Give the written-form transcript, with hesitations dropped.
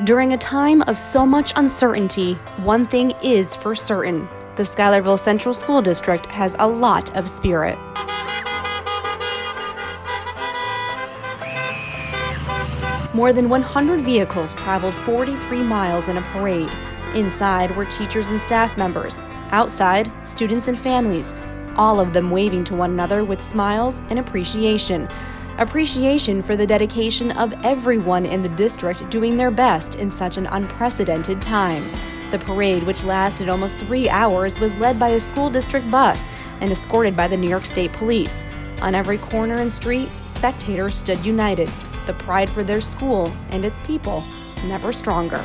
During a time of so much uncertainty, one thing is for certain. The Schuylerville Central School District has a lot of spirit. More than 100 vehicles traveled 43 miles in a parade. Inside were teachers and staff members. Outside, students and families, all of them waving to one another with smiles and appreciation. Appreciation for the dedication of everyone in the district doing their best in such an unprecedented time. The parade, which lasted almost 3 hours, was led by a school district bus and escorted by the New York State Police. On every corner and street, spectators stood united, the pride for their school and its people never stronger.